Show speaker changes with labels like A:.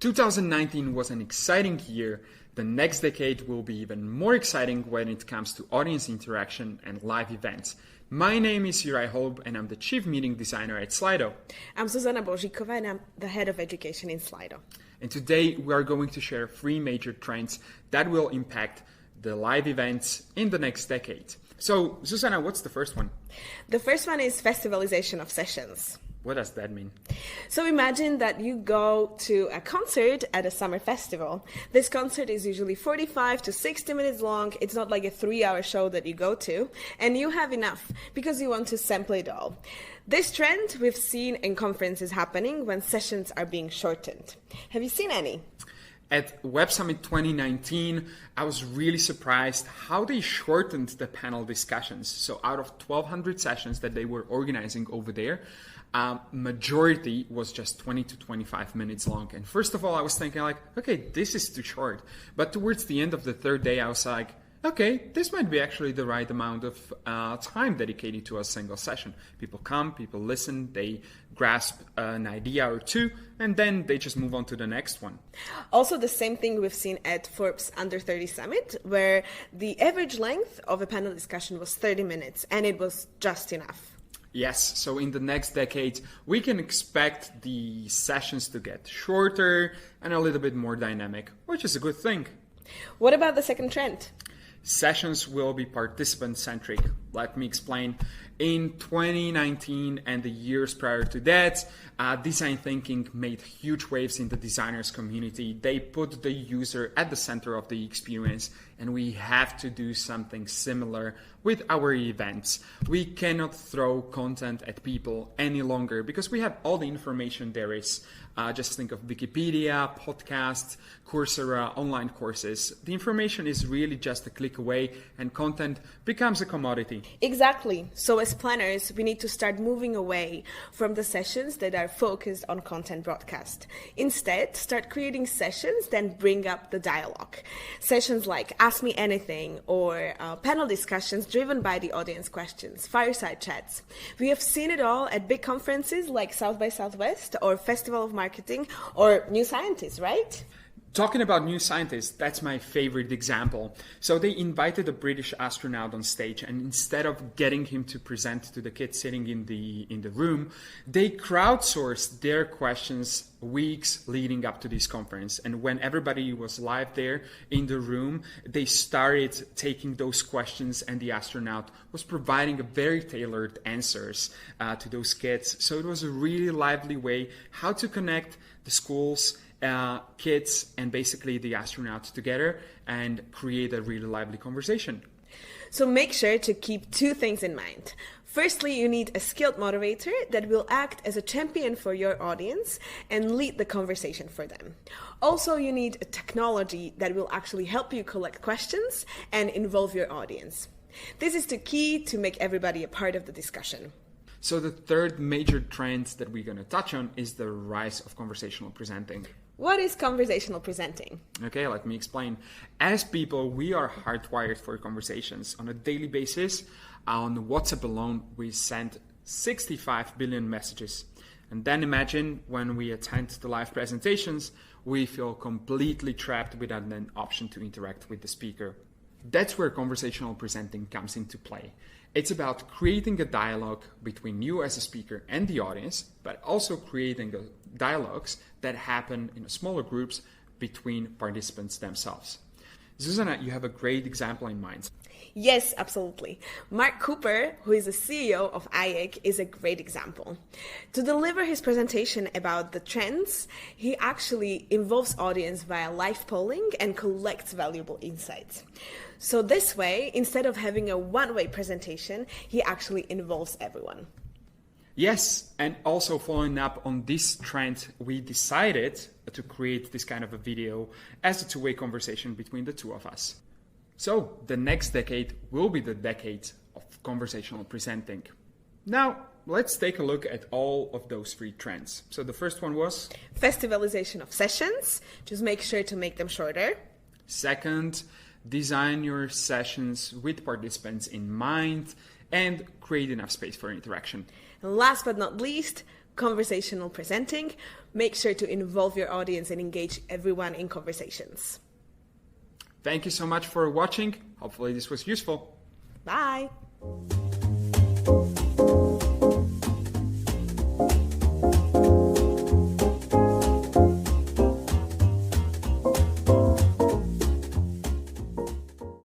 A: 2019 was an exciting year. The next decade will be even more exciting when it comes to audience interaction and live events. My name is Juraj Holub and I'm the Chief Meeting Designer at Slido.
B: I'm Zuzana Bozikova and I'm the Head of Education in Slido.
A: And today we are going to share 3 major trends that will impact the live events in the next decade. So, Zuzana, what's the first one?
B: The first one is Festivalization of Sessions.
A: What does that mean?
B: So imagine that you go to a concert at a summer festival. This concert is usually 45 to 60 minutes long. It's not like a 3-hour show that you go to. And you have enough because you want to sample it all. This trend we've seen in conferences happening when sessions are being shortened. Have you seen any?
A: At Web Summit 2019, I was really surprised how they shortened the panel discussions. So out of 1,200 sessions that they were organizing over there, majority was just 20 to 25 minutes long. And first of all, I was thinking like, okay, this is too short. But towards the end of the third day, I was like, okay, this might be actually the right amount of time dedicated to a single session. People come, people listen, they grasp an idea or two, and then they just move on to the next one.
B: Also, the same thing we've seen at Forbes Under 30 Summit, where the average length of a panel discussion was 30 minutes, and it was just enough.
A: Yes, so in the next decade, we can expect the sessions to get shorter and a little bit more dynamic, which is a good thing.
B: What about the second trend?
A: Sessions will be participant-centric. Let me explain. In 2019 and the years prior to that, design thinking made huge waves in the designers community. They put the user at the center of the experience, and we have to do something similar with our events. We cannot throw content at people any longer because we have all the information there is. Just think of Wikipedia, podcasts, Coursera, online courses. The information is really just a click away and content becomes a commodity.
B: Exactly. So as planners, we need to start moving away from the sessions that are focused on content broadcast. Instead, start creating sessions that bring up the dialogue. Sessions like Ask Me Anything or panel discussions driven by the audience questions, fireside chats. We have seen it all at big conferences like South by Southwest or Festival of Marketing or New Scientists, right?
A: Talking about New Scientists, that's my favorite example. So they invited a British astronaut on stage, and instead of getting him to present to the kids sitting in the room, they crowdsourced their questions weeks leading up to this conference. And when everybody was live there in the room, they started taking those questions, and the astronaut was providing a very tailored answers to those kids. So it was a really lively way how to connect the schools, kids, and basically the astronauts together and create a really lively conversation.
B: So make sure to keep 2 things in mind. Firstly, you need a skilled moderator that will act as a champion for your audience and lead the conversation for them. Also, you need a technology that will actually help you collect questions and involve your audience. This is the key to make everybody a part of the discussion.
A: So the third major trend that we're going to touch on is the rise of conversational presenting.
B: What is conversational presenting?
A: Okay, let me explain. As people, we are hardwired for conversations. On a daily basis, on WhatsApp alone, we send 65 billion messages. And then imagine when we attend the live presentations, we feel completely trapped without an option to interact with the speaker. That's where conversational presenting comes into play. It's about creating a dialogue between you as a speaker and the audience, but also creating dialogues that happen in smaller groups between participants themselves. Zuzana, you have a great example in mind.
B: Yes, absolutely. Mark Cooper, who is the CEO of IEC, is a great example. To deliver his presentation about the trends, he actually involves audience via live polling and collects valuable insights. So this way, instead of having a one-way presentation, he actually involves everyone.
A: Yes, and also following up on this trend, we decided to create this kind of a video as a two-way conversation between the two of us. So the next decade will be the decade of conversational presenting. Now, let's take a look at all of those 3 trends. So the first one was
B: Festivalization of Sessions. Just make sure to make them shorter.
A: Second, design your sessions with participants in mind and create enough space for interaction.
B: And last but not least, Conversational Presenting. Make sure to involve your audience and engage everyone in conversations.
A: Thank you so much for watching. Hopefully this was useful.
B: Bye.